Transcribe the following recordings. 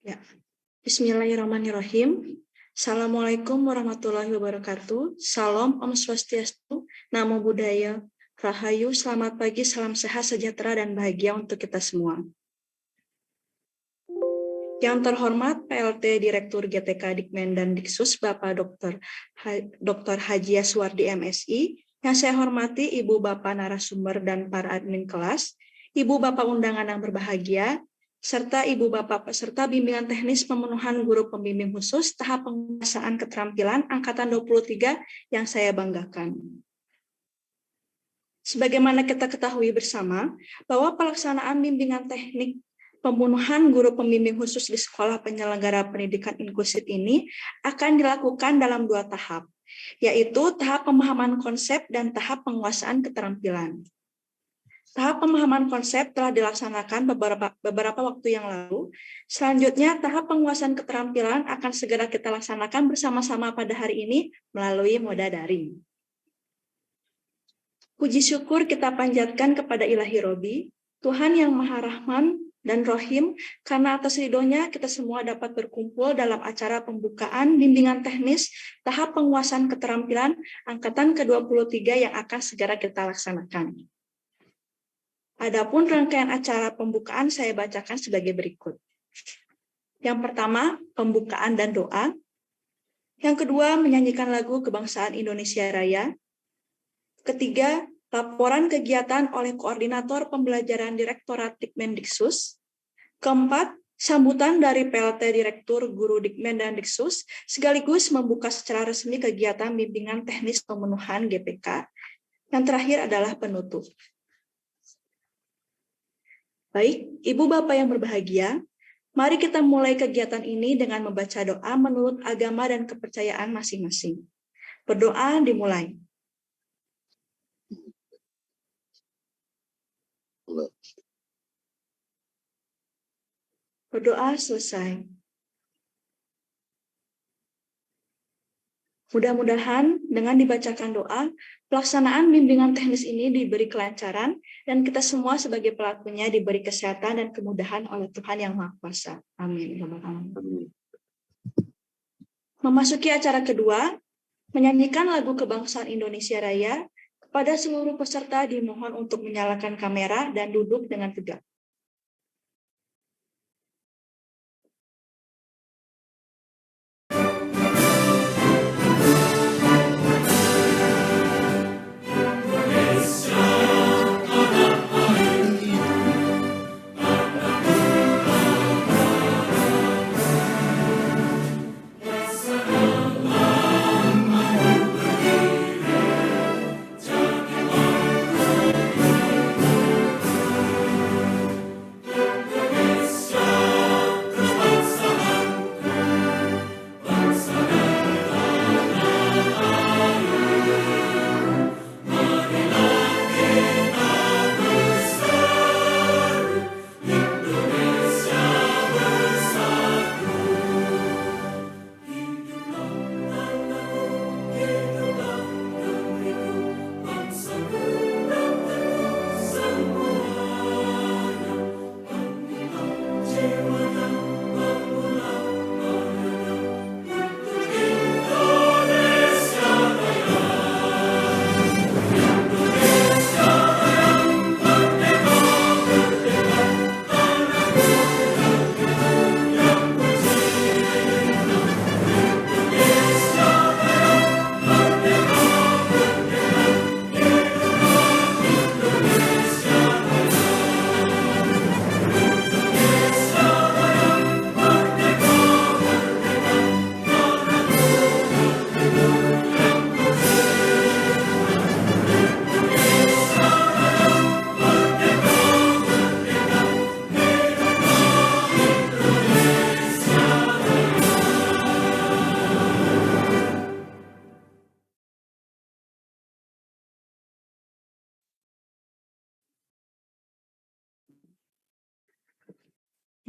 Ya. Bismillahirrahmanirrahim. Assalamualaikum warahmatullahi wabarakatuh. Salam, Om Swastiastu, Namo Buddhaya, Rahayu, selamat pagi, salam sehat, sejahtera, dan bahagia untuk kita semua. Yang terhormat PLT Direktur GTK Dikmen dan Diksus, Bapak Dr. Haji Yaswardi MSI, yang saya hormati Ibu Bapak narasumber dan para admin kelas, Ibu Bapak undangan yang berbahagia, serta Ibu Bapak peserta bimbingan teknis pemenuhan guru pembimbing khusus tahap penguasaan keterampilan Angkatan 23 yang saya banggakan. Sebagaimana kita ketahui bersama, bahwa pelaksanaan bimbingan teknik pembunuhan guru pembimbing khusus di sekolah penyelenggara pendidikan inklusif ini akan dilakukan dalam 2 tahap, yaitu tahap pemahaman konsep dan tahap penguasaan keterampilan. Tahap pemahaman konsep telah dilaksanakan beberapa waktu yang lalu. Selanjutnya, tahap penguasaan keterampilan akan segera kita laksanakan bersama-sama pada hari ini melalui moda daring. Puji syukur kita panjatkan kepada Ilahi Robi, Tuhan yang Maha Rahman dan Rohim, karena atas ridhonya kita semua dapat berkumpul dalam acara pembukaan bimbingan teknis tahap penguasaan keterampilan Angkatan ke-23 yang akan segera kita laksanakan. Adapun rangkaian acara pembukaan saya bacakan sebagai berikut. Yang pertama, pembukaan dan doa. Yang kedua, menyanyikan lagu Kebangsaan Indonesia Raya. Ketiga, laporan kegiatan oleh Koordinator Pembelajaran Direktorat Dikmendiksus. Keempat, sambutan dari PLT Direktur Guru Dikmen dan Diksus, sekaligus membuka secara resmi kegiatan bimbingan teknis pemenuhan GPK. Yang terakhir adalah penutup. Baik, Ibu Bapak yang berbahagia, mari kita mulai kegiatan ini dengan membaca doa menurut agama dan kepercayaan masing-masing. Berdoa dimulai. Berdoa selesai. Mudah-mudahan dengan dibacakan doa, pelaksanaan bimbingan teknis ini diberi kelancaran dan kita semua sebagai pelakunya diberi kesehatan dan kemudahan oleh Tuhan Yang Maha Kuasa. Amin. Memasuki acara kedua, menyanyikan lagu Kebangsaan Indonesia Raya. Kepada seluruh peserta dimohon untuk menyalakan kamera dan duduk dengan tegak.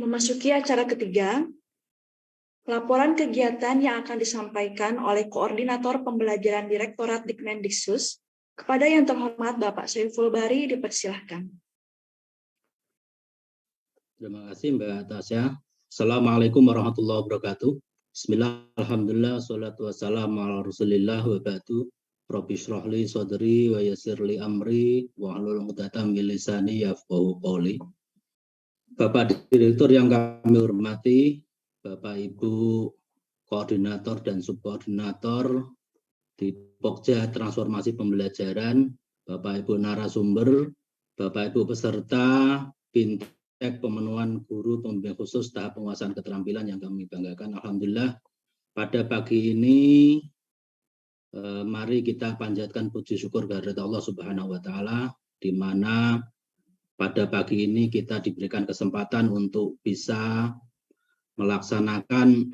Memasuki acara ketiga, laporan kegiatan yang akan disampaikan oleh Koordinator Pembelajaran Direktorat Dikmendiksus kepada yang terhormat Bapak Saiful Bari dipersilahkan. Terima kasih Mbak Tasya. Assalamualaikum warahmatullahi wabarakatuh. Bismillah, alhamdulillah, salatu wassalamu ala rasulillah wa ba'du. Rabbi syrahli sadri wa yassirli amri wa hlul 'uqdatam min lisani yafqahu qawli. Bapak Direktur yang kami hormati, Bapak Ibu Koordinator dan Subkoordinator di Pokja Transformasi Pembelajaran, Bapak Ibu narasumber, Bapak Ibu peserta Bintek pemenuhan guru pembimbing khusus tahap penguasaan keterampilan yang kami banggakan. Alhamdulillah pada pagi ini mari kita panjatkan puji syukur kehadirat Allah Subhanahu wa taala, di mana pada pagi ini kita diberikan kesempatan untuk bisa melaksanakan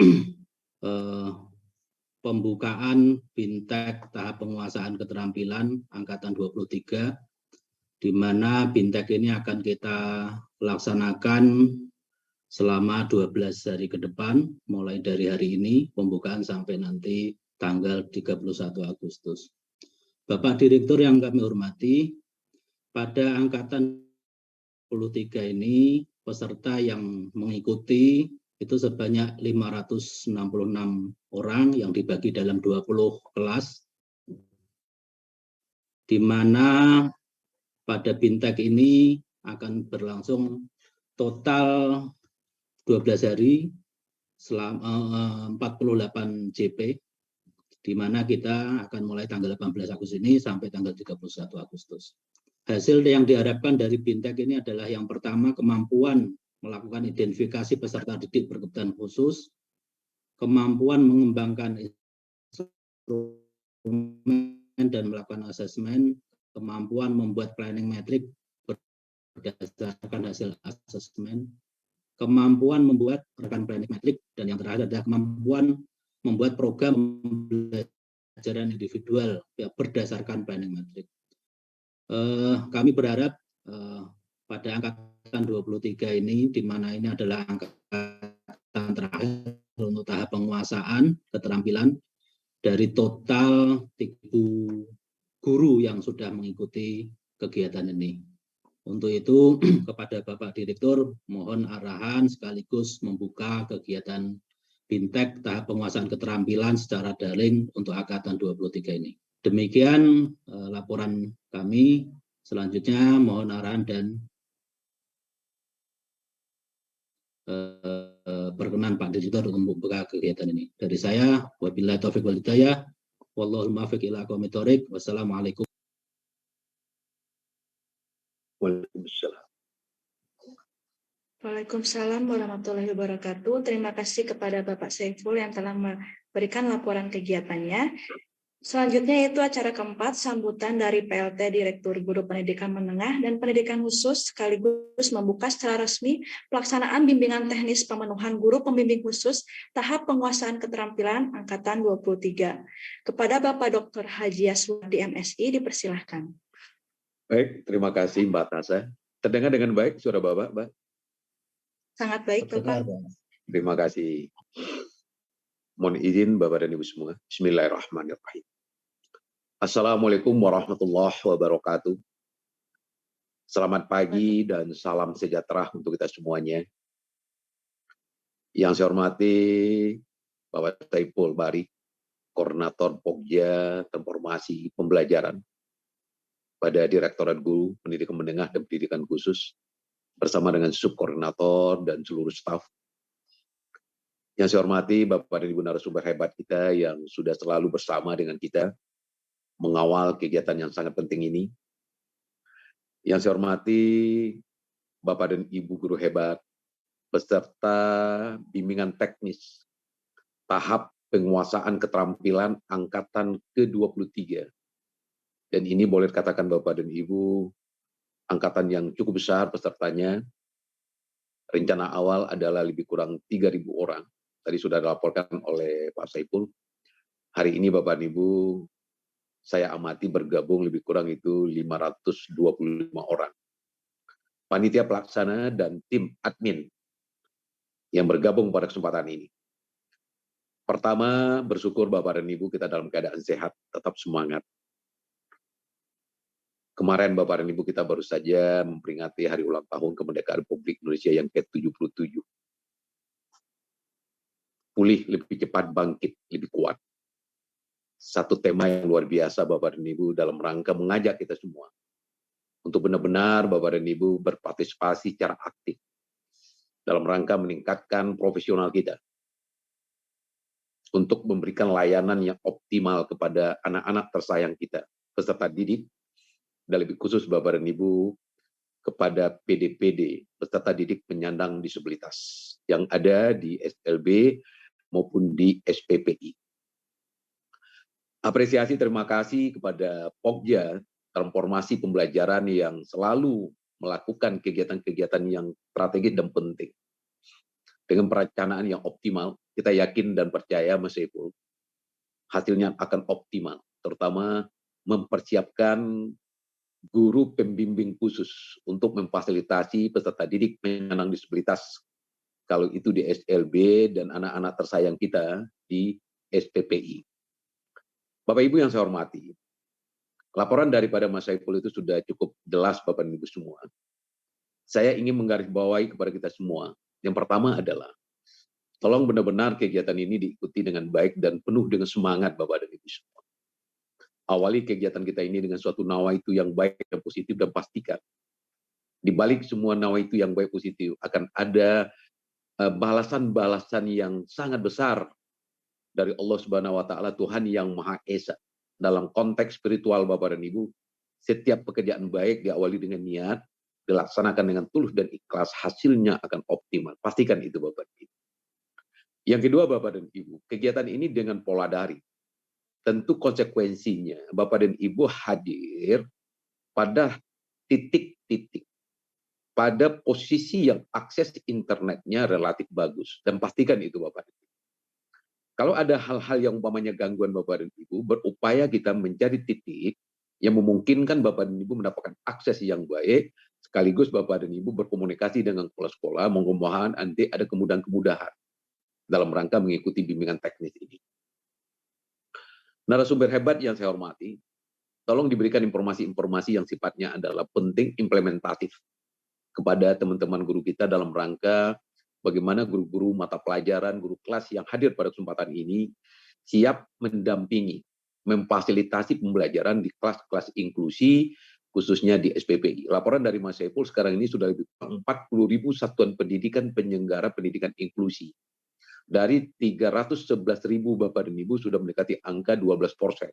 pembukaan Bintek tahap penguasaan keterampilan angkatan 23, di mana Bintek ini akan kita laksanakan selama 12 hari ke depan, mulai dari hari ini pembukaan sampai nanti tanggal 31 Agustus. Bapak Direktur yang kami hormati, pada angkatan 23 ini peserta yang mengikuti itu sebanyak 566 orang yang dibagi dalam 20 kelas, di mana pada Bintek ini akan berlangsung total 12 hari selama 48 JP, di mana kita akan mulai tanggal 18 Agustus ini sampai tanggal 31 Agustus. Hasil yang diharapkan dari Bintek ini adalah yang pertama, kemampuan melakukan identifikasi peserta didik berkebutuhan khusus, kemampuan mengembangkan instrumen dan melakukan asesmen, kemampuan membuat planning metrik berdasarkan hasil asesmen, kemampuan membuat rekan planning metrik, dan yang terakhir adalah kemampuan membuat program pembelajaran individual ya, berdasarkan planning metrik. Kami berharap pada angkatan 23 ini, di mana ini adalah angkatan terakhir untuk tahap penguasaan keterampilan, dari total 3.000 guru yang sudah mengikuti kegiatan ini. Untuk itu, kepada Bapak Direktur, mohon arahan sekaligus membuka kegiatan Bintek tahap penguasaan keterampilan secara daring untuk angkatan 23 ini. Demikian laporan kami. Selanjutnya mohon arahan dan berkenan Pak Direktur untuk membuka kegiatan ini. Dari saya, wabillahi taufiq wal hidayah, wallahul muwaffiq ila aqwamit thoriq. Wassalamualaikum. Waalaikumsalam. Waalaikumsalam warahmatullahi wabarakatuh. Terima kasih kepada Bapak Saiful yang telah memberikan laporan kegiatannya. Selanjutnya yaitu acara keempat, sambutan dari PLT Direktur Guru Pendidikan Menengah dan Pendidikan Khusus, sekaligus membuka secara resmi pelaksanaan bimbingan teknis pemenuhan guru pembimbing khusus tahap penguasaan keterampilan angkatan 23. Kepada Bapak Dr. Haji Yaswardi MSI dipersilahkan. Baik, terima kasih Mbak Tasa. Terdengar dengan baik suara Bapak, Mbak? Sangat baik, Bapak. Terima kasih. Mohon izin Bapak dan Ibu semua. Bismillahirrahmanirrahim. Assalamualaikum warahmatullahi wabarakatuh. Selamat pagi dan salam sejahtera untuk kita semuanya. Yang saya hormati Bapak Saiful Bari, Koordinator Pokja Transformasi Pembelajaran pada Direktorat Guru Pendidikan Menengah dan Pendidikan Khusus, bersama dengan subkoordinator dan seluruh staf. Yang saya hormati Bapak dan Ibu narasumber hebat kita yang sudah selalu bersama dengan kita mengawal kegiatan yang sangat penting ini. Yang saya hormati Bapak dan Ibu guru hebat, peserta bimbingan teknis tahap penguasaan keterampilan angkatan ke-23. Dan ini boleh dikatakan Bapak dan Ibu, angkatan yang cukup besar pesertanya. Rencana awal adalah lebih kurang 3.000 orang. Tadi sudah dilaporkan oleh Pak Saiful. Hari ini Bapak dan Ibu, saya amati bergabung lebih kurang itu 525 orang. Panitia pelaksana dan tim admin yang bergabung pada kesempatan ini. Pertama, bersyukur Bapak dan Ibu kita dalam keadaan sehat, tetap semangat. Kemarin Bapak dan Ibu kita baru saja memperingati hari ulang tahun kemerdekaan Republik Indonesia yang ke-77. pulih lebih cepat, bangkit lebih kuat. Satu tema yang luar biasa Bapak dan Ibu dalam rangka mengajak kita semua untuk benar-benar Bapak dan Ibu berpartisipasi secara aktif dalam rangka meningkatkan profesional kita untuk memberikan layanan yang optimal kepada anak-anak tersayang kita, peserta didik, dan lebih khusus Bapak dan Ibu kepada PD-PD, peserta didik penyandang disabilitas yang ada di SLB maupun di SPPI. Apresiasi terima kasih kepada Pokja Transformasi Pembelajaran yang selalu melakukan kegiatan-kegiatan yang strategis dan penting. Dengan perencanaan yang optimal, kita yakin dan percaya Mas Saiful, hasilnya akan optimal, terutama mempersiapkan guru pembimbing khusus untuk memfasilitasi peserta didik penyandang disabilitas, kalau itu di SLB dan anak-anak tersayang kita di SPPI. Bapak Ibu yang saya hormati, laporan daripada Mas Saiful itu sudah cukup jelas Bapak dan Ibu semua. Saya ingin menggarisbawahi kepada kita semua. Yang pertama adalah, tolong benar-benar kegiatan ini diikuti dengan baik dan penuh dengan semangat Bapak dan Ibu semua. Awali kegiatan kita ini dengan suatu nawaitu yang baik dan positif, dan pastikan di balik semua nawaitu yang baik positif akan ada balasan-balasan yang sangat besar dari Allah Subhanahu wa taala, Tuhan yang Maha Esa. Dalam konteks spiritual Bapak dan Ibu, setiap pekerjaan baik diawali dengan niat, dilaksanakan dengan tulus dan ikhlas, hasilnya akan optimal. Pastikan itu Bapak dan Ibu. Yang kedua Bapak dan Ibu, kegiatan ini dengan pola daring. Tentu konsekuensinya Bapak dan Ibu hadir pada titik-titik, pada posisi yang akses internetnya relatif bagus, dan pastikan itu Bapak dan Ibu. Kalau ada hal-hal yang umpamanya gangguan Bapak dan Ibu, berupaya kita mencari titik yang memungkinkan Bapak dan Ibu mendapatkan akses yang baik, sekaligus Bapak dan Ibu berkomunikasi dengan sekolah-sekolah, mudah-mudahan nanti ada kemudahan-kemudahan dalam rangka mengikuti bimbingan teknis ini. Narasumber hebat yang saya hormati, tolong diberikan informasi-informasi yang sifatnya adalah penting, implementatif kepada teman-teman guru kita dalam rangka bagaimana guru-guru mata pelajaran, guru kelas yang hadir pada kesempatan ini siap mendampingi, memfasilitasi pembelajaran di kelas-kelas inklusi, khususnya di SPPI. Laporan dari Mas Saiful sekarang ini sudah lebih 40.000 satuan pendidikan penyelenggara pendidikan inklusi. Dari 311.000 Bapak dan Ibu sudah mendekati angka 12%.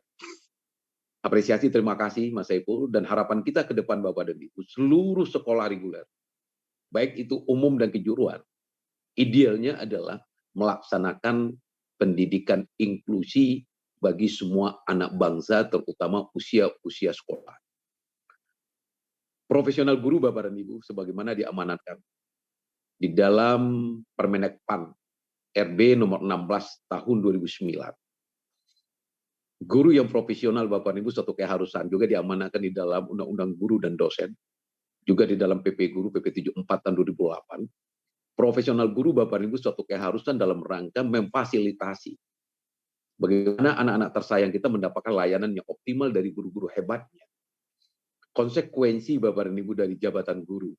Apresiasi, terima kasih Mas Saiful, dan harapan kita ke depan Bapak dan Ibu, seluruh sekolah reguler, baik itu umum dan kejuruan, idealnya adalah melaksanakan pendidikan inklusi bagi semua anak bangsa, terutama usia-usia sekolah. Profesional guru Bapak dan Ibu, sebagaimana diamanatkan di dalam Permenekpan RB nomor 16 tahun 2009. Guru yang profesional Bapak Ibu suatu keharusan, juga diamanahkan di dalam Undang-Undang Guru dan Dosen, juga di dalam PP Guru PP 74 tahun 2008. Profesional guru Bapak Ibu suatu keharusan dalam rangka memfasilitasi bagaimana anak-anak tersayang kita mendapatkan layanan yang optimal dari guru-guru hebatnya. Konsekuensi Bapak dan Ibu dari jabatan guru,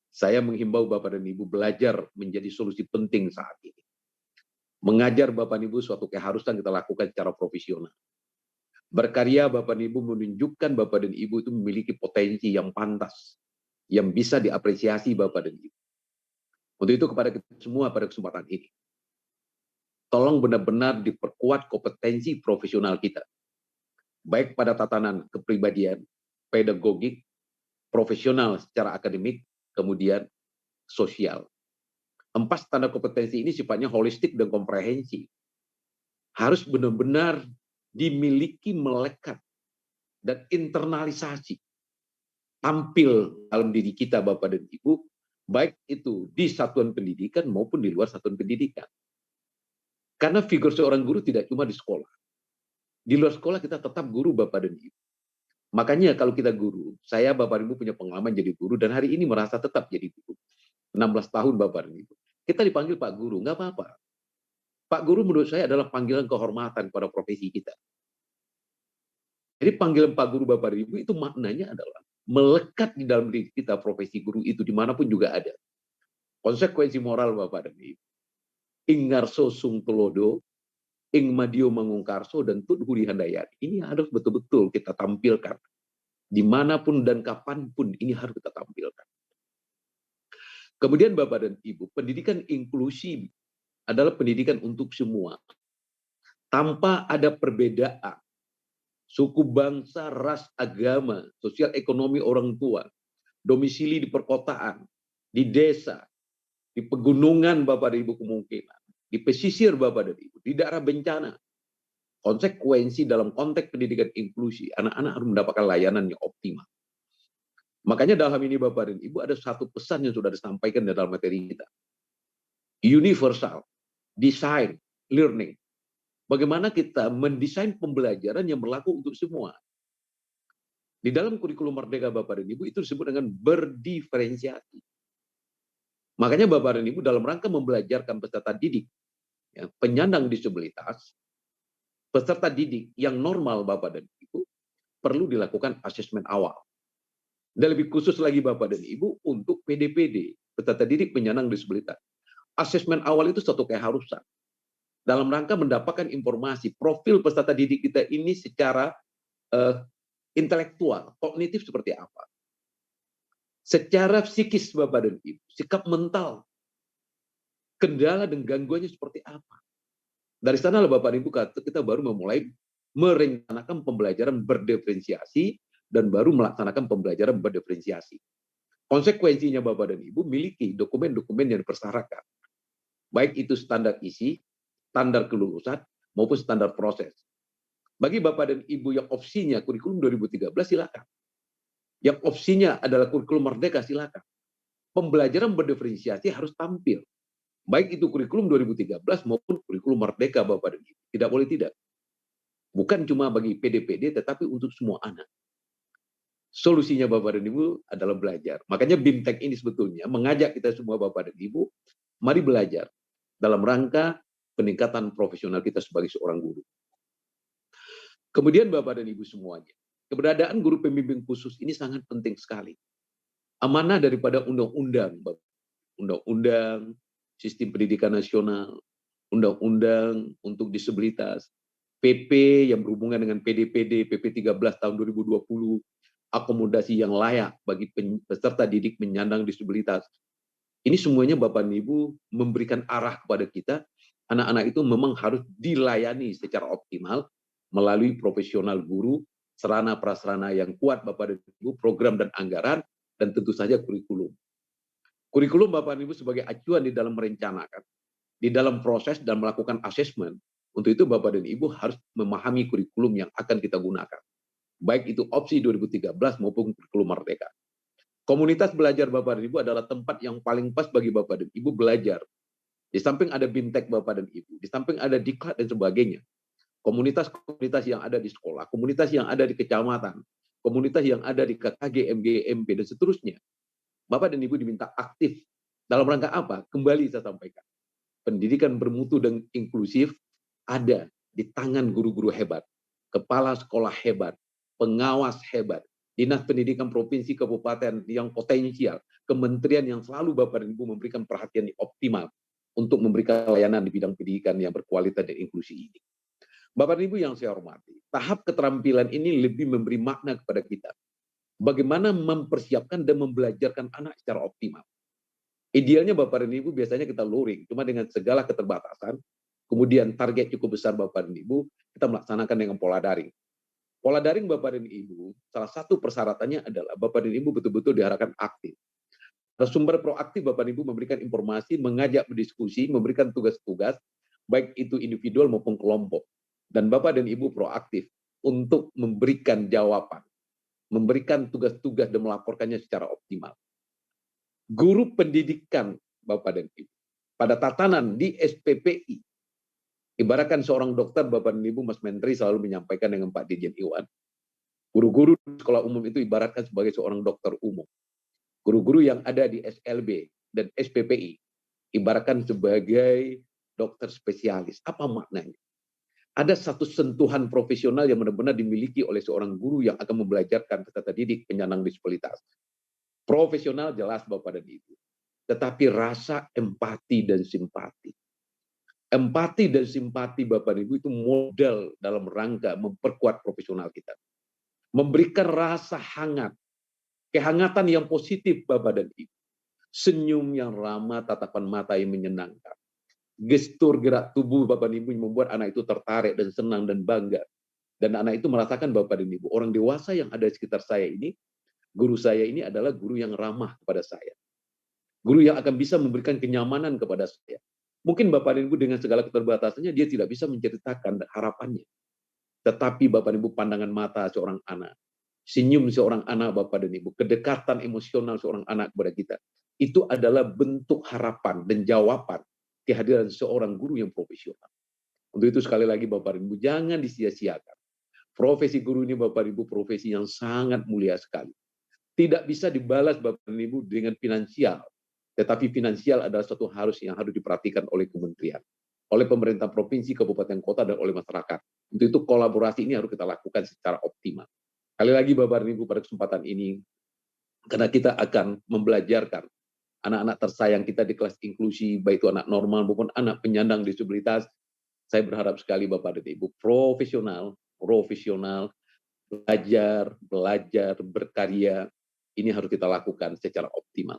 saya menghimbau Bapak dan Ibu belajar menjadi solusi penting saat ini. Mengajar Bapak dan Ibu suatu keharusan kita lakukan secara profesional. Berkarya Bapak dan Ibu menunjukkan Bapak dan Ibu itu memiliki potensi yang pantas, yang bisa diapresiasi Bapak dan Ibu. Untuk itu kepada kita semua pada kesempatan ini, tolong benar-benar diperkuat kompetensi profesional kita. Baik pada tatanan kepribadian, pedagogik, profesional secara akademik, kemudian sosial. 4 standar kompetensi ini sifatnya holistik dan komprehensif. Harus benar-benar dimiliki, melekat, dan internalisasi. Tampil dalam diri kita Bapak dan Ibu, baik itu di satuan pendidikan maupun di luar satuan pendidikan. Karena figur seorang guru tidak cuma di sekolah. Di luar sekolah kita tetap guru Bapak dan Ibu. Makanya kalau kita guru, saya Bapak Ibu punya pengalaman jadi guru dan hari ini merasa tetap jadi guru. 16 tahun Bapak Ibu. Kita dipanggil Pak Guru, nggak apa-apa. Pak Guru menurut saya adalah panggilan kehormatan pada profesi kita. Jadi panggilan Pak Guru Bapak Ibu itu maknanya adalah melekat di dalam diri kita profesi guru itu dimanapun juga ada. Konsekuensi moral Bapak dan Ibu. ing ngarso sung telodo, ing madio mangungkarso, dan tudhuri handayani. Ini harus betul-betul kita tampilkan. Dimanapun dan kapanpun ini harus kita tampilkan. Kemudian Bapak dan Ibu, pendidikan inklusi adalah pendidikan untuk semua. Tanpa ada perbedaan. Suku, bangsa, ras, agama, sosial ekonomi orang tua, domisili di perkotaan, di desa, di pegunungan Bapak dan Ibu kemungkinan, di pesisir Bapak dan Ibu, di daerah bencana. Konsekuensi dalam konteks pendidikan inklusi, anak-anak harus mendapatkan layanan yang optimal. Makanya dalam ini Bapak dan Ibu ada satu pesan yang sudah disampaikan dalam materi kita. Universal, design, learning. Bagaimana kita mendesain pembelajaran yang berlaku untuk semua. Di dalam kurikulum Merdeka Bapak dan Ibu itu disebut dengan berdiferensiasi. Makanya Bapak dan Ibu dalam rangka membelajarkan peserta didik, ya, penyandang disabilitas, peserta didik yang normal Bapak dan Ibu, perlu dilakukan asesmen awal. Dan lebih khusus lagi Bapak dan Ibu untuk PDPD, peserta didik penyandang disabilitas. Asesmen awal itu suatu keharusan. Dalam rangka mendapatkan informasi profil peserta didik kita ini secara intelektual, kognitif seperti apa. Secara psikis Bapak dan Ibu, sikap mental, kendala dan gangguannya seperti apa. Dari sana Bapak dan Ibu kita baru memulai merencanakan pembelajaran berdiferensiasi dan baru melaksanakan pembelajaran berdiferensiasi. Konsekuensinya Bapak dan Ibu miliki dokumen-dokumen yang dipersyaratkan. Baik itu standar isi, standar kelulusan, maupun standar proses. Bagi Bapak dan Ibu yang opsinya kurikulum 2013 silakan. Yang opsinya adalah kurikulum Merdeka silakan. Pembelajaran berdiferensiasi harus tampil. Baik itu kurikulum 2013 maupun kurikulum Merdeka Bapak dan Ibu. Tidak boleh tidak. Bukan cuma bagi PDPD tetapi untuk semua anak. Solusinya Bapak dan Ibu adalah belajar. Makanya BIMTEK ini sebetulnya mengajak kita semua Bapak dan Ibu, mari belajar dalam rangka peningkatan profesional kita sebagai seorang guru. Kemudian Bapak dan Ibu semuanya, keberadaan guru pembimbing khusus ini sangat penting sekali. Amanah daripada undang-undang, undang-undang sistem pendidikan nasional, undang-undang untuk disabilitas, PP yang berhubungan dengan PDPD, PP 13 tahun 2020, akomodasi yang layak bagi peserta didik penyandang disabilitas. Ini semuanya Bapak dan Ibu memberikan arah kepada kita, anak-anak itu memang harus dilayani secara optimal melalui profesional guru, sarana prasarana yang kuat Bapak dan Ibu, program dan anggaran, dan tentu saja kurikulum. Kurikulum Bapak dan Ibu sebagai acuan di dalam merencanakan, di dalam proses dan melakukan asesmen. Untuk itu Bapak dan Ibu harus memahami kurikulum yang akan kita gunakan. Baik itu opsi 2013 maupun kurikulum Merdeka. Komunitas belajar Bapak dan Ibu adalah tempat yang paling pas bagi Bapak dan Ibu belajar. Di samping ada BIMTEK Bapak dan Ibu, di samping ada diklat dan sebagainya. Komunitas-komunitas yang ada di sekolah, komunitas yang ada di kecamatan, komunitas yang ada di KKG, MGMP, dan seterusnya. Bapak dan Ibu diminta aktif. Dalam rangka apa? Kembali saya sampaikan. Pendidikan bermutu dan inklusif ada di tangan guru-guru hebat, kepala sekolah hebat, pengawas hebat, dinas pendidikan provinsi kabupaten yang potensial, kementerian yang selalu Bapak dan Ibu memberikan perhatian yang optimal untuk memberikan layanan di bidang pendidikan yang berkualitas dan inklusi ini. Bapak dan Ibu yang saya hormati, tahap keterampilan ini lebih memberi makna kepada kita. Bagaimana mempersiapkan dan membelajarkan anak secara optimal. Idealnya Bapak dan Ibu biasanya kita luring, cuma dengan segala keterbatasan, kemudian target cukup besar Bapak dan Ibu, kita melaksanakan dengan pola daring. Pola daring Bapak dan Ibu, salah satu persyaratannya adalah Bapak dan Ibu betul-betul diharapkan aktif. Sumber proaktif Bapak dan Ibu memberikan informasi, mengajak berdiskusi, memberikan tugas-tugas, baik itu individual maupun kelompok. Dan Bapak dan Ibu proaktif untuk memberikan jawaban, memberikan tugas-tugas dan melaporkannya secara optimal. Guru pendidikan Bapak dan Ibu, pada tatanan di SPPI, ibaratkan seorang dokter Bapak dan Ibu, Mas Menteri selalu menyampaikan dengan Pak Dirjen Iwan, guru-guru di sekolah umum itu ibaratkan sebagai seorang dokter umum. Guru-guru yang ada di SLB dan SPPI, ibaratkan sebagai dokter spesialis. Apa maknanya? Ada satu sentuhan profesional yang benar-benar dimiliki oleh seorang guru yang akan membelajarkan peserta didik penyandang disabilitas. Profesional jelas Bapak dan Ibu, tetapi rasa empati dan simpati. Empati dan simpati Bapak dan Ibu itu modal dalam rangka memperkuat profesional kita. Memberikan rasa hangat, kehangatan yang positif Bapak dan Ibu. Senyum yang ramah, tatapan mata yang menyenangkan. Gestur gerak tubuh Bapak dan Ibu yang membuat anak itu tertarik dan senang dan bangga. Dan anak itu merasakan Bapak dan Ibu, orang dewasa yang ada di sekitar saya ini, guru saya ini adalah guru yang ramah kepada saya. Guru yang akan bisa memberikan kenyamanan kepada saya. Mungkin Bapak dan Ibu dengan segala keterbatasannya, dia tidak bisa menceritakan harapannya. Tetapi Bapak dan Ibu, pandangan mata seorang anak, senyum seorang anak Bapak dan Ibu, kedekatan emosional seorang anak kepada kita, itu adalah bentuk harapan dan jawaban kehadiran seorang guru yang profesional. Untuk itu sekali lagi Bapak dan Ibu, jangan disia-siakan. Profesi guru ini Bapak dan Ibu profesi yang sangat mulia sekali. Tidak bisa dibalas Bapak dan Ibu dengan finansial. Tetapi finansial adalah suatu yang harus diperhatikan oleh kementerian, oleh pemerintah provinsi, kabupaten, kota, dan oleh masyarakat. Untuk itu kolaborasi ini harus kita lakukan secara optimal. Kali lagi Bapak dan Ibu pada kesempatan ini, karena kita akan membelajarkan anak-anak tersayang kita di kelas inklusi, baik itu anak normal maupun anak penyandang disabilitas, saya berharap sekali Bapak dan Ibu profesional, belajar, berkarya, ini harus kita lakukan secara optimal.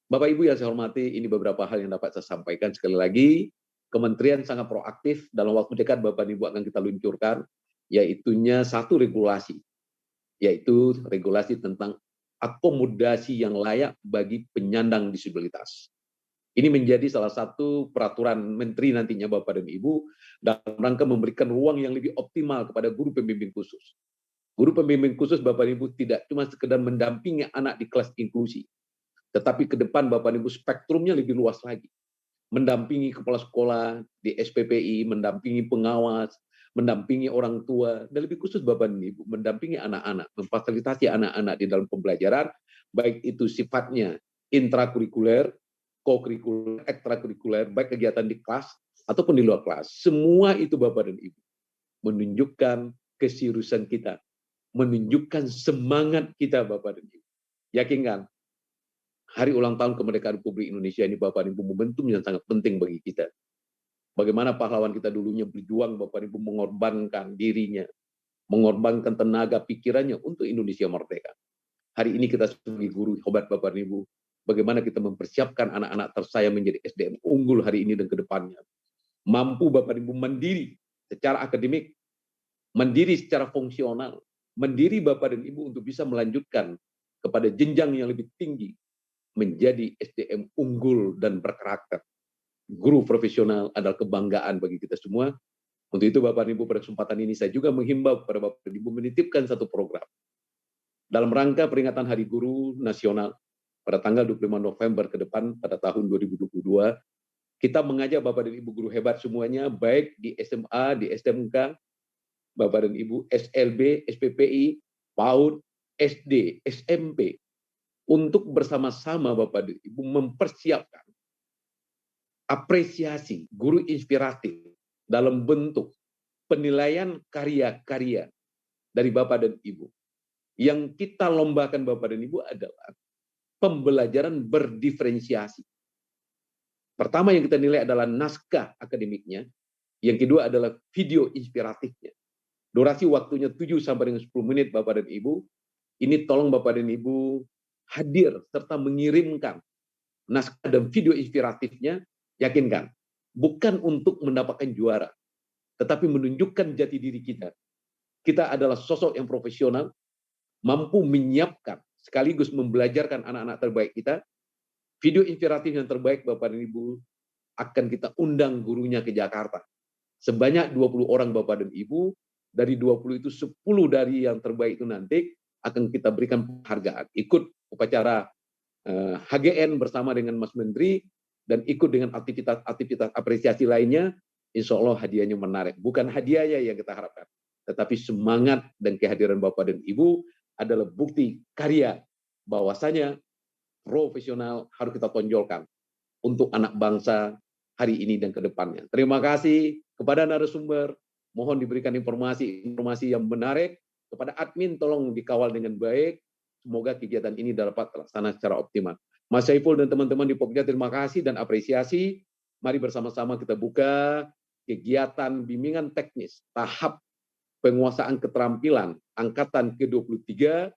Bapak Ibu yang saya hormati, ini beberapa hal yang dapat saya sampaikan. Sekali lagi, Kementerian sangat proaktif, dalam waktu dekat Bapak Ibu akan kita luncurkan, yaitunya satu regulasi, yaitu regulasi tentang akomodasi yang layak bagi penyandang disabilitas. Ini menjadi salah satu peraturan menteri nantinya Bapak dan Ibu, dalam rangka memberikan ruang yang lebih optimal kepada guru pembimbing khusus. Guru pembimbing khusus Bapak dan Ibu tidak cuma sekedar mendampingi anak di kelas inklusi, tetapi ke depan Bapak dan Ibu spektrumnya lebih luas lagi. Mendampingi kepala sekolah di SPPI, mendampingi pengawas, mendampingi orang tua, dan lebih khusus Bapak dan Ibu, mendampingi anak-anak, memfasilitasi anak-anak di dalam pembelajaran, baik itu sifatnya intrakurikuler, kokurikuler, ekstrakurikuler, baik kegiatan di kelas ataupun di luar kelas. Semua itu Bapak dan Ibu menunjukkan keseriusan kita, menunjukkan semangat kita Bapak dan Ibu. Yakinkan, Hari ulang tahun kemerdekaan Republik Indonesia ini Bapak dan Ibu momentum yang sangat penting bagi kita. Bagaimana pahlawan kita dulunya berjuang Bapak dan Ibu mengorbankan dirinya, mengorbankan tenaga pikirannya untuk Indonesia merdeka. Hari ini kita sebagai guru hebat Bapak dan Ibu, bagaimana kita mempersiapkan anak-anak tersayang menjadi SDM unggul hari ini dan ke depannya. Mampu Bapak dan Ibu mandiri secara akademik, mandiri secara fungsional, mandiri Bapak dan Ibu untuk bisa melanjutkan kepada jenjang yang lebih tinggi, menjadi SDM unggul dan berkarakter. Guru profesional adalah kebanggaan bagi kita semua. Untuk itu Bapak dan Ibu pada kesempatan ini saya juga menghimbau kepada Bapak dan Ibu menitipkan satu program. Dalam rangka peringatan Hari Guru Nasional pada tanggal 25 November ke depan pada tahun 2022, kita mengajak Bapak dan Ibu guru hebat semuanya, baik di SMA, di SMK, Bapak dan Ibu SLB, SPPI, PAUD, SD, SMP, untuk bersama-sama Bapak dan Ibu mempersiapkan apresiasi guru inspiratif dalam bentuk penilaian karya-karya dari Bapak dan Ibu. Yang kita lombakan Bapak dan Ibu adalah pembelajaran berdiferensiasi. Pertama yang kita nilai adalah naskah akademiknya, yang kedua adalah video inspiratifnya. Durasi waktunya 7 sampai dengan 10 menit Bapak dan Ibu. Ini tolong Bapak dan Ibu hadir serta mengirimkan naskah dan video inspiratifnya. Yakinkan, bukan untuk mendapatkan juara, tetapi menunjukkan jati diri kita. Kita adalah sosok yang profesional, mampu menyiapkan sekaligus membelajarkan anak-anak terbaik kita. Video inspiratif yang terbaik Bapak dan Ibu akan kita undang gurunya ke Jakarta. Sebanyak 20 orang Bapak dan Ibu, dari 20 itu 10 dari yang terbaik itu nanti akan kita berikan penghargaan. Ikut upacara HGN bersama dengan Mas Menteri, dan ikut dengan aktivitas apresiasi lainnya, insya Allah hadiahnya menarik. Bukan hadiahnya yang kita harapkan, tetapi semangat dan kehadiran Bapak dan Ibu adalah bukti karya bahwasanya profesional harus kita tonjolkan untuk anak bangsa hari ini dan ke depannya. Terima kasih kepada narasumber, mohon diberikan informasi yang menarik. Kepada admin tolong dikawal dengan baik. Semoga kegiatan ini dapat terlaksana secara optimal. Mas Saiful dan teman-teman di Pokja, terima kasih dan apresiasi. Mari bersama-sama kita buka kegiatan bimbingan teknis tahap penguasaan keterampilan angkatan ke-23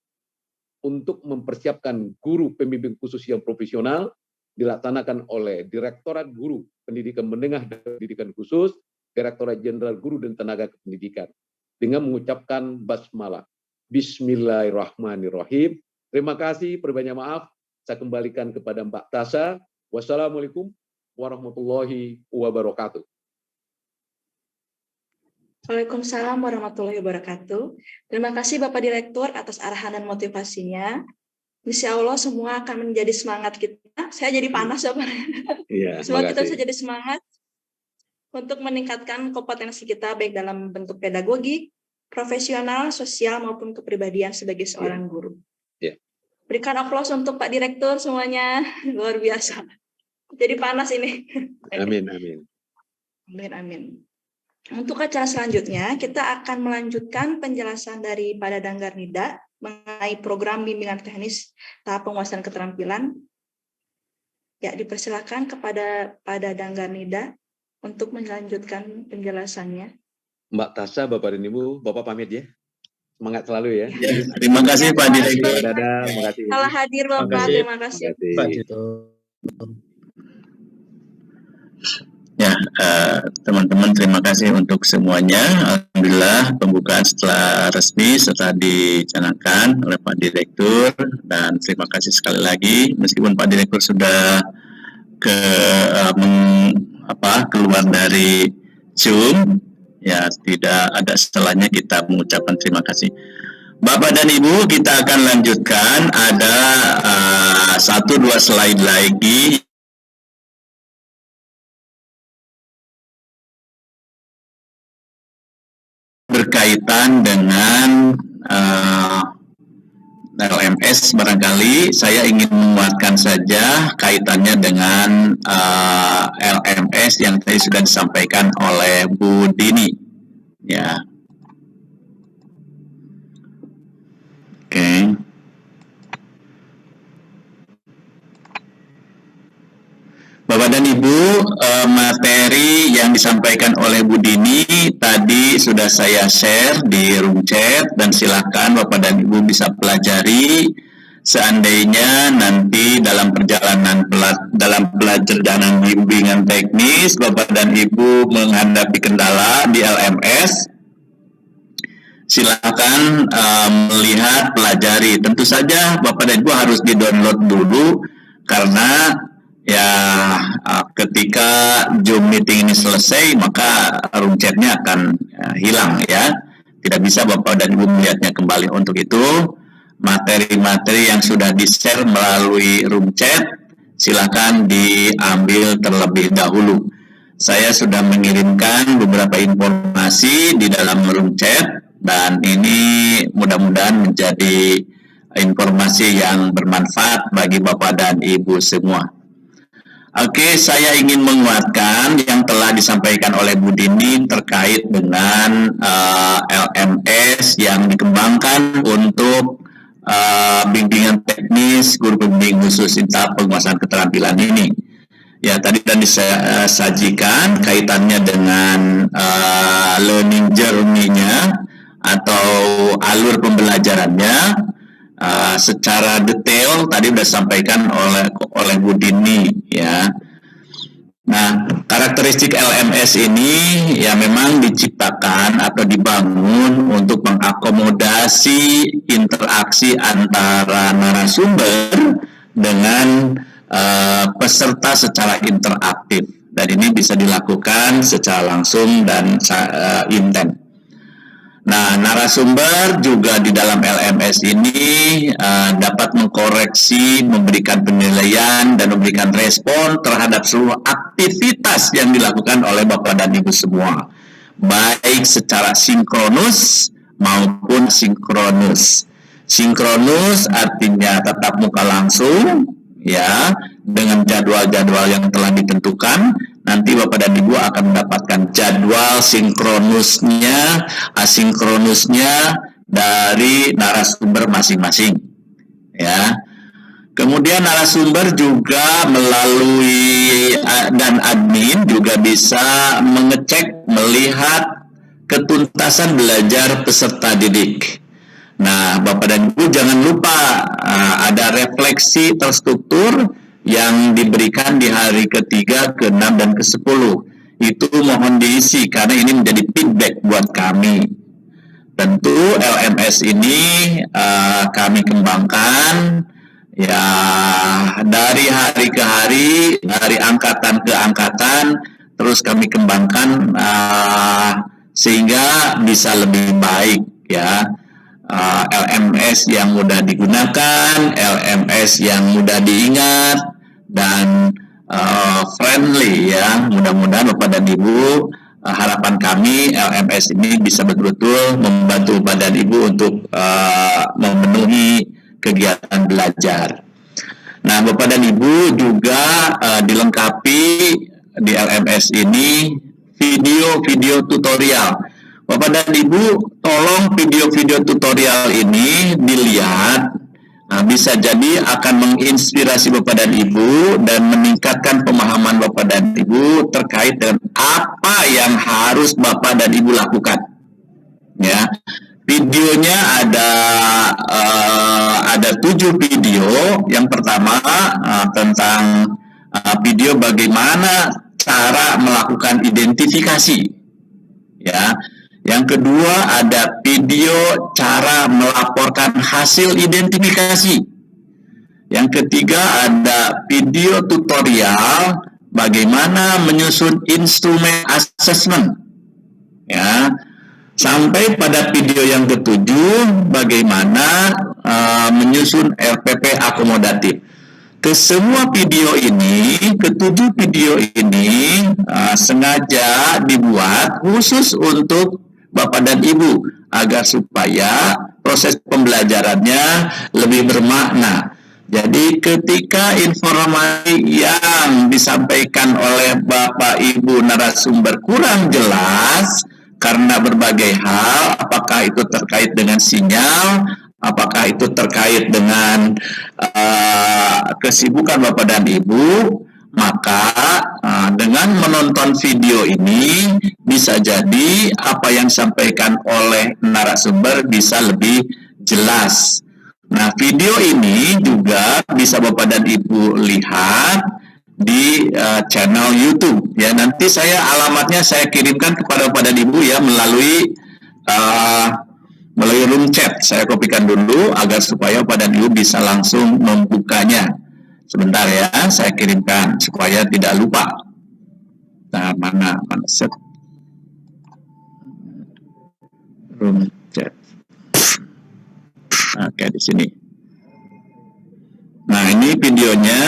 untuk mempersiapkan guru pembimbing khusus yang profesional dilaksanakan oleh Direktorat Guru Pendidikan Menengah dan Pendidikan Khusus, Direktorat Jenderal Guru dan Tenaga Kependidikan, dengan mengucapkan basmalah. Bismillahirrahmanirrahim. Terima kasih, berbanyak maaf. Saya kembalikan kepada Mbak Tasha. Wassalamualaikum warahmatullahi wabarakatuh. Waalaikumsalam warahmatullahi wabarakatuh. Terima kasih Bapak Direktur atas arahan dan motivasinya. Insya Allah semua akan menjadi semangat kita. Saya jadi panas ya Pak. Iya, Semoga kita bisa jadi semangat untuk meningkatkan kompetensi kita baik dalam bentuk pedagogi, profesional, sosial maupun kepribadian sebagai seorang guru. Yeah. Berikan aplaus untuk Pak Direktur semuanya, luar biasa. Jadi panas ini. Amin, amin. Amin, amin. Untuk acara selanjutnya, kita akan melanjutkan penjelasan dari Pada Danggar Nida mengenai program bimbingan teknis tahap penguasaan keterampilan. Ya, dipersilakan kepada Pada Danggar Nida untuk melanjutkan penjelasannya. Mbak Tasha, Bapak dan Ibu, Bapak pamit ya. Semangat selalu ya. Terima kasih Pak Direktur. Terima kasih. Salah hadir Bapak, terima kasih. Pak Ya, teman-teman terima kasih untuk semuanya. Alhamdulillah pembukaan setelah resmi setelah dicanangkan oleh Pak Direktur, dan terima kasih sekali lagi meskipun Pak Direktur sudah keluar dari Zoom, ya tidak ada salahnya kita mengucapkan terima kasih. Bapak dan Ibu, kita akan lanjutkan, ada 1-2 slide lagi berkaitan dengan LMS. Barangkali saya ingin menguatkan saja kaitannya dengan LMS yang tadi sudah disampaikan oleh Bu Dini. Ya, oke. Bapak dan Ibu, materi yang disampaikan oleh Bu Dini tadi sudah saya share di room chat, dan silakan Bapak dan Ibu bisa pelajari. Seandainya nanti dalam perjalanan bimbingan teknis Bapak dan Ibu menghadapi kendala di LMS, silakan melihat, pelajari. Tentu saja Bapak dan Ibu harus di-download dulu, karena ya ketika Zoom meeting ini selesai maka room chatnya akan hilang ya. Tidak bisa Bapak dan Ibu melihatnya kembali. Untuk itu materi-materi yang sudah di-share melalui room chat silakan diambil terlebih dahulu. Saya sudah mengirimkan beberapa informasi di dalam room chat, dan ini mudah-mudahan menjadi informasi yang bermanfaat bagi Bapak dan Ibu semua. Oke, saya ingin menguatkan yang telah disampaikan oleh Bu Dini terkait dengan LMS yang dikembangkan untuk bimbingan teknis guru pembimbing khusus tahap penguasaan keterampilan ini. Ya, tadi sudah disajikan kaitannya dengan learning journey-nya atau alur pembelajarannya. Secara detail tadi sudah disampaikan oleh Bu Dini ya. Nah, karakteristik LMS ini ya memang diciptakan atau dibangun untuk mengakomodasi interaksi antara narasumber dengan peserta secara interaktif, dan ini bisa dilakukan secara langsung dan intens. Nah, narasumber juga di dalam LMS ini dapat mengkoreksi, memberikan penilaian, dan memberikan respon terhadap seluruh aktivitas yang dilakukan oleh Bapak dan Ibu semua, baik secara sinkronus maupun sinkronus. Sinkronus artinya tatap muka langsung, ya, dengan jadwal-jadwal yang telah ditentukan. Nanti Bapak dan Ibu akan mendapatkan jadwal sinkronusnya, asinkronusnya dari narasumber masing-masing. Ya. Kemudian narasumber juga melalui dan admin juga bisa mengecek, melihat ketuntasan belajar peserta didik. Nah, Bapak dan Ibu jangan lupa ada refleksi terstruktur yang diberikan di hari ketiga, ke-6, dan ke-10. Itu mohon diisi karena ini menjadi feedback buat kami. Tentu LMS ini kami kembangkan ya dari hari ke hari, dari angkatan ke angkatan, terus kami kembangkan sehingga bisa lebih baik ya. LMS yang mudah digunakan, LMS yang mudah diingat, dan friendly ya. Mudah-mudahan Bapak dan Ibu, harapan kami LMS ini bisa betul-betul membantu Bapak dan Ibu untuk memenuhi kegiatan belajar. Nah, Bapak dan Ibu juga dilengkapi di LMS ini video-video tutorial. Bapak dan Ibu, tolong video-video tutorial ini dilihat, bisa jadi akan menginspirasi Bapak dan Ibu dan meningkatkan pemahaman Bapak dan Ibu terkait dengan apa yang harus Bapak dan Ibu lakukan. Ya, videonya ada 7 video. Yang pertama tentang video bagaimana cara melakukan identifikasi. Ya. Yang kedua ada video cara melaporkan hasil identifikasi. Yang ketiga ada video tutorial bagaimana menyusun instrumen assessment. Ya. Sampai pada video yang ketujuh bagaimana menyusun RPP akomodatif. Kesemua video ini, ketujuh video ini sengaja dibuat khusus untuk Bapak dan Ibu agar supaya proses pembelajarannya lebih bermakna. Jadi ketika informasi yang disampaikan oleh Bapak Ibu narasumber kurang jelas karena berbagai hal, apakah itu terkait dengan sinyal, apakah itu terkait dengan kesibukan Bapak dan Ibu, maka dengan menonton video ini bisa jadi apa yang disampaikan oleh narasumber bisa lebih jelas. Nah, video ini juga bisa Bapak dan Ibu lihat di channel YouTube. Ya, nanti alamatnya saya kirimkan kepada Bapak dan Ibu ya melalui room chat. Saya kopikan dulu agar supaya Bapak dan Ibu bisa langsung membukanya. Sebentar ya, saya kirimkan supaya tidak lupa. Nah, mana set room chat. Oke, di sini. Nah, ini videonya.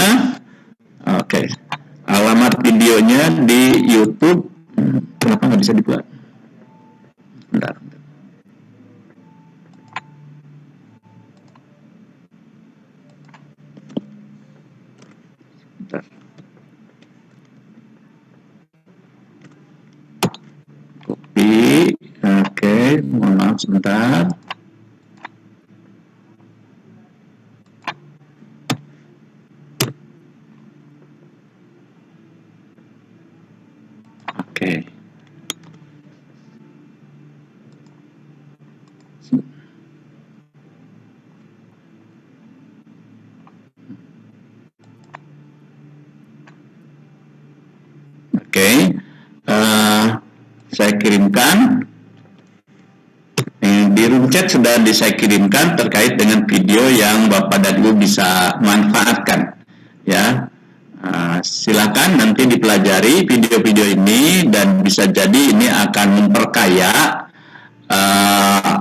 Oke. Alamat videonya di YouTube. Kenapa nggak bisa dibuat? Bentar. Kopi. Oke, mohon maaf sebentar. Oke. Oke, saya kirimkan di room chat sudah saya kirimkan terkait dengan video yang Bapak dan Ibu bisa manfaatkan. Ya, silakan nanti dipelajari video-video ini dan bisa jadi ini akan memperkaya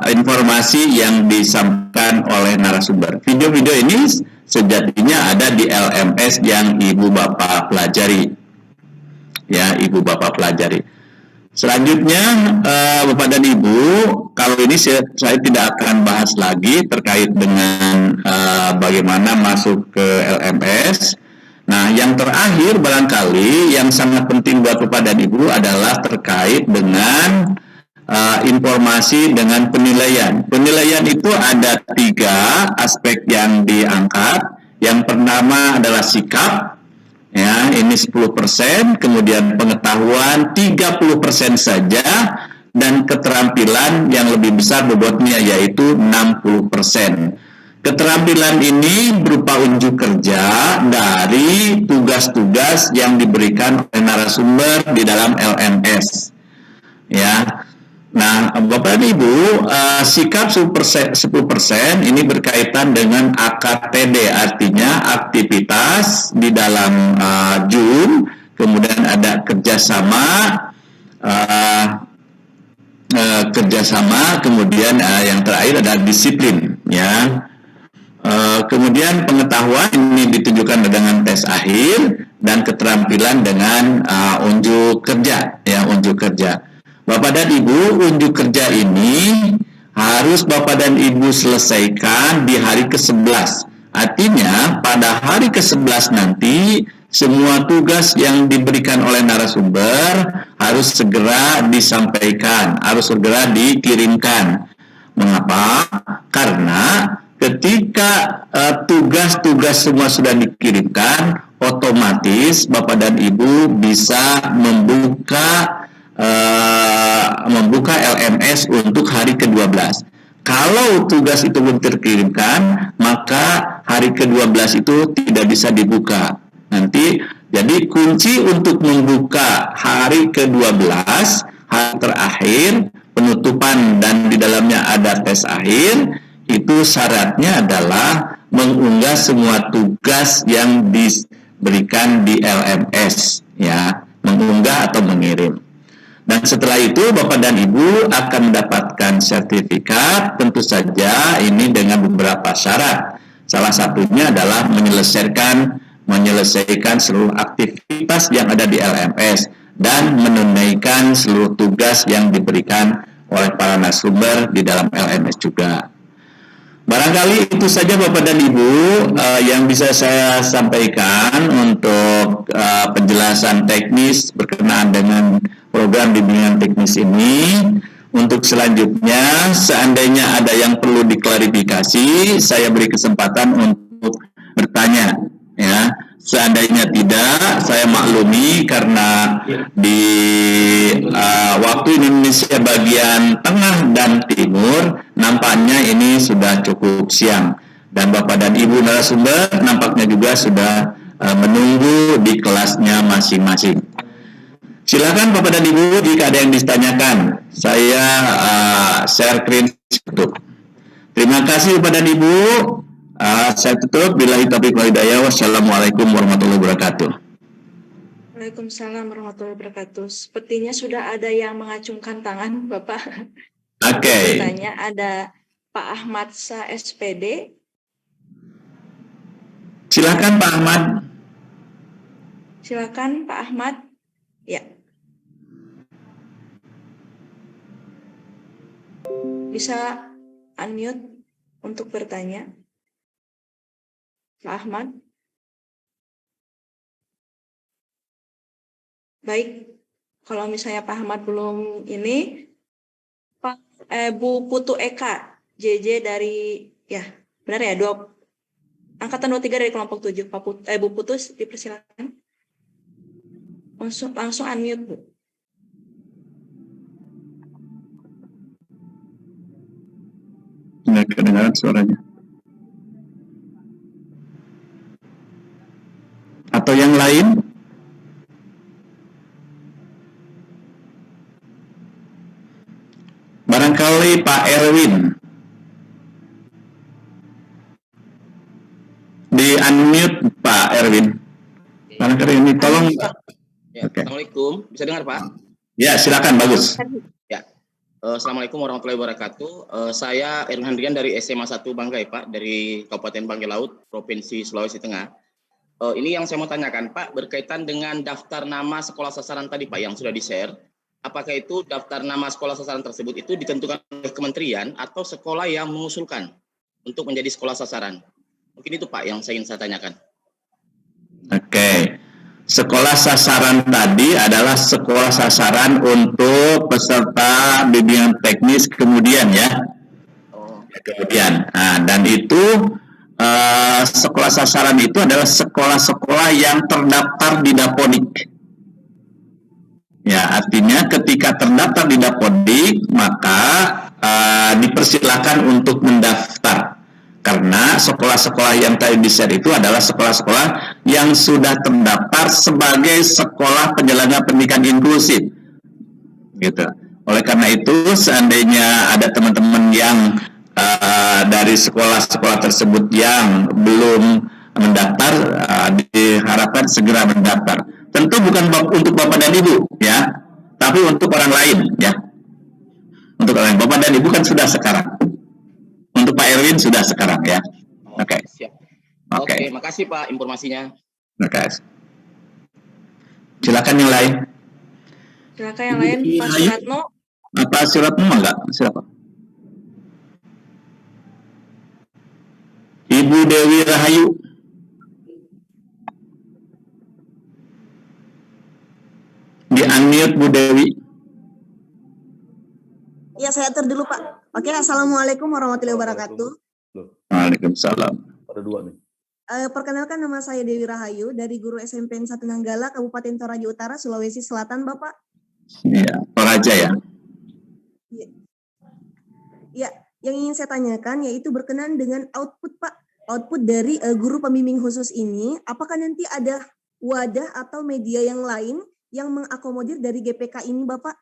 informasi yang disampaikan oleh narasumber. Video-video ini sejatinya ada di LMS yang Ibu Bapak pelajari. Ya, Ibu Bapak pelajari. Selanjutnya, Bapak dan Ibu, kalau ini saya tidak akan bahas lagi terkait dengan bagaimana masuk ke LMS. Nah, yang terakhir barangkali yang sangat penting buat Bapak dan Ibu adalah terkait dengan informasi dengan penilaian. Penilaian itu ada 3 aspek yang diangkat. Yang pertama adalah sikap, ya, ini 10%, kemudian pengetahuan 30% saja, dan keterampilan yang lebih besar bobotnya yaitu 60%. Keterampilan ini berupa unjuk kerja dari tugas-tugas yang diberikan oleh narasumber di dalam LMS. Ya. Nah, Bapak dan Ibu, sikap 10% ini berkaitan dengan AKTD, artinya aktivitas di dalam Zoom, kemudian ada kerjasama, kemudian yang terakhir adalah disiplin, ya. Kemudian pengetahuan ini ditunjukkan dengan tes akhir, dan keterampilan dengan unjuk kerja, ya, unjuk kerja. Bapak dan Ibu, unjuk kerja ini harus Bapak dan Ibu selesaikan di hari ke-11. Artinya pada hari ke-11 nanti semua tugas yang diberikan oleh narasumber harus segera disampaikan, harus segera dikirimkan. Mengapa? Karena ketika tugas-tugas semua sudah dikirimkan, otomatis Bapak dan Ibu bisa membuka LMS untuk hari ke-12. Kalau tugas itu belum terkirimkan, maka hari ke-12 itu tidak bisa dibuka. Nanti, jadi kunci untuk membuka hari ke-12, hari terakhir, penutupan dan di dalamnya ada tes akhir, itu syaratnya adalah mengunggah semua tugas yang diberikan di LMS, ya, mengunggah atau mengirim. Dan setelah itu Bapak dan Ibu akan mendapatkan sertifikat, tentu saja ini dengan beberapa syarat. Salah satunya adalah menyelesaikan seluruh aktivitas yang ada di LMS dan menunaikan seluruh tugas yang diberikan oleh para narasumber di dalam LMS juga. Barangkali itu saja Bapak dan Ibu yang bisa saya sampaikan untuk penjelasan teknis berkenaan dengan program bimbingan teknis ini. Untuk selanjutnya, seandainya ada yang perlu diklarifikasi, saya beri kesempatan untuk bertanya, ya. Seandainya tidak, saya maklumi karena di waktu Indonesia bagian tengah dan timur nampaknya ini sudah cukup siang, dan Bapak dan Ibu narasumber nampaknya juga sudah menunggu di kelasnya masing-masing. Silakan Bapak dan Ibu jika ada yang ditanyakan. Saya share screen tutup. Terima kasih Bapak dan Ibu. Saya tutup. Billahi taufiq wal hidayah. Wassalamualaikum warahmatullahi wabarakatuh. Waalaikumsalam warahmatullahi wabarakatuh. Sepertinya sudah ada yang mengacungkan tangan, Bapak. Oke. Bertanya, ada Pak Ahmad Sa SPD. Silakan Pak Ahmad. Silakan Pak Ahmad. Ya. Bisa unmute untuk bertanya. Pak Ahmad. Baik, kalau misalnya Pak Ahmad belum ini, Bu Putu Eka, JJ dari, ya benar ya, angkatan 23 dari kelompok 7, Bu Putu dipersilakan. Langsung unmute, Bu. Nggak kedengaran suaranya. Atau yang lain? Barangkali Pak Erwin. Di unmute Pak Erwin. Barangkali ini tolong. Ya, okay. Assalamualaikum, bisa dengar Pak? Ya, silakan, bagus. Ya, Assalamualaikum warahmatullahi wabarakatuh. Saya Erwin Handrian dari SMA 1 Banggai Pak, dari Kabupaten Banggai Laut, Provinsi Sulawesi Tengah. Ini yang saya mau tanyakan Pak, berkaitan dengan daftar nama sekolah sasaran tadi Pak yang sudah di-share. Apakah itu daftar nama sekolah sasaran tersebut itu ditentukan oleh kementerian atau sekolah yang mengusulkan untuk menjadi sekolah sasaran? Mungkin itu Pak yang ingin saya tanyakan. Oke. Sekolah sasaran tadi adalah sekolah sasaran untuk peserta bimbingan teknis kemudian ya. Kemudian. Nah, dan itu sekolah sasaran itu adalah sekolah-sekolah yang terdaftar di Dapodik. Ya, artinya ketika terdaftar di Dapodik, maka dipersilakan untuk mendaftar. Karena sekolah-sekolah yang tadi di-share itu adalah sekolah-sekolah yang sudah terdaftar sebagai sekolah penyelenggara pendidikan inklusif. Gitu. Oleh karena itu, seandainya ada teman-teman yang dari sekolah-sekolah tersebut yang belum mendaftar, diharapkan segera mendaftar. Tentu bukan untuk Bapak dan Ibu, ya, tapi untuk orang lain, ya. Untuk orang lain. Bapak dan Ibu kan sudah sekarang. Untuk Pak Erwin sudah sekarang, ya. Oke. Siap. Oke. Oke, makasih Pak informasinya. Makasih. Silakan yang lain. Silakan yang lain, Pak Suratno. Pak Suratno enggak? Siapa? Ibu Dewi Rahayu. Di-unmute Bu Dewi. Ya, saya atur dulu, Pak. Oke, Assalamualaikum warahmatullahi wabarakatuh. Waalaikumsalam. Ada dua nih. Perkenalkan, nama saya Dewi Rahayu dari Guru SMP 1 Nanggala, Kabupaten Toraja Utara, Sulawesi Selatan, Bapak. Iya, Toraja ya. Ya, yang ingin saya tanyakan yaitu berkenaan dengan output, Pak. Output dari guru pembimbing khusus ini, apakah nanti ada wadah atau media yang lain yang mengakomodir dari GPK ini, Bapak?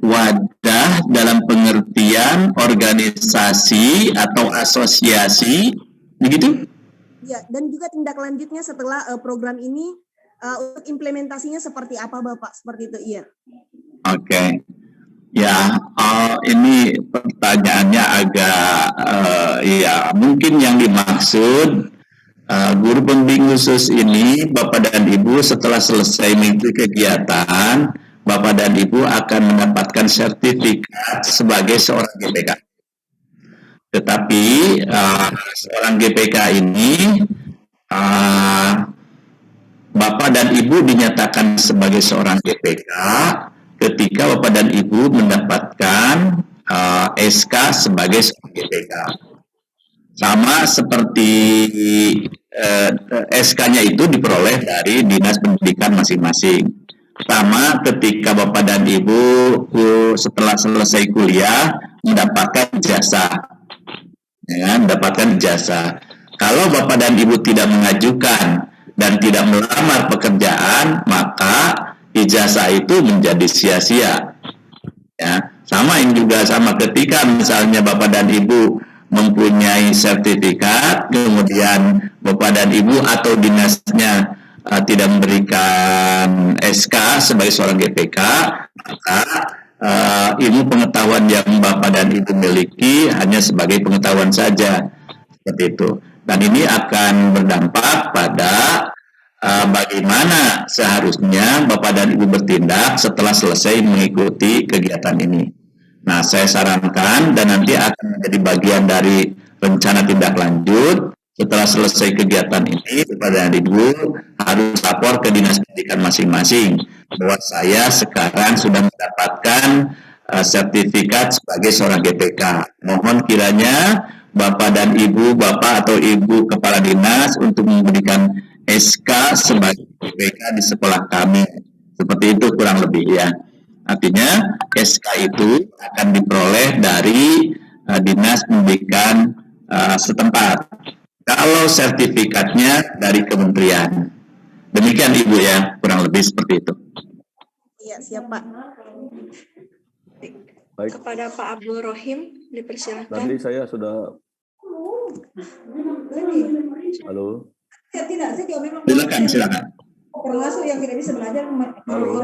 Wadah dalam pengertian organisasi atau asosiasi, begitu? Ya, dan juga tindak lanjutnya setelah program ini untuk implementasinya seperti apa, Bapak? Seperti itu, iya. Oke. Ya, ini pertanyaannya agak, ya mungkin yang dimaksud guru pembimbing khusus ini, Bapak dan Ibu setelah selesai mengikuti kegiatan, Bapak dan Ibu akan mendapatkan sertifikat sebagai seorang GPK. Tetapi seorang GPK ini, Bapak dan Ibu dinyatakan sebagai seorang GPK ketika Bapak dan Ibu mendapatkan SK sebagai seorang GPK. Sama seperti SK-nya itu diperoleh dari Dinas Pendidikan masing-masing. Pertama, ketika Bapak dan Ibu setelah selesai kuliah mendapatkan ijazah. Ya, mendapatkan ijazah. Kalau Bapak dan Ibu tidak mengajukan dan tidak melamar pekerjaan, maka ijazah itu menjadi sia-sia. Ya, sama yang juga sama ketika misalnya Bapak dan Ibu mempunyai sertifikat, kemudian Bapak dan Ibu atau dinasnya tidak memberikan SK sebagai seorang GPK, maka ilmu pengetahuan yang Bapak dan Ibu miliki hanya sebagai pengetahuan saja, seperti itu. Dan ini akan berdampak pada bagaimana seharusnya Bapak dan Ibu bertindak setelah selesai mengikuti kegiatan ini. Nah, saya sarankan dan nanti akan menjadi bagian dari rencana tindak lanjut setelah selesai kegiatan ini, Bapak dan Ibu harus lapor ke Dinas Pendidikan masing-masing bahwa saya sekarang sudah mendapatkan sertifikat sebagai seorang GPK. Mohon kiranya Bapak dan Ibu, Bapak atau Ibu Kepala Dinas untuk memberikan SK sebagai GPK di sekolah kami. Seperti itu kurang lebih ya. Artinya SK itu akan diperoleh dari Dinas Pendidikan setempat. Kalau sertifikatnya dari kementerian. Demikian Ibu ya, kurang lebih seperti itu. Iya, siap Pak. Baik. Kepada Pak Abdul Rohim, dipersilakan. Tadi saya sudah. Halo. Tidak, saya memang Silakan. termasuk yang tidak bisa belajar. Halo.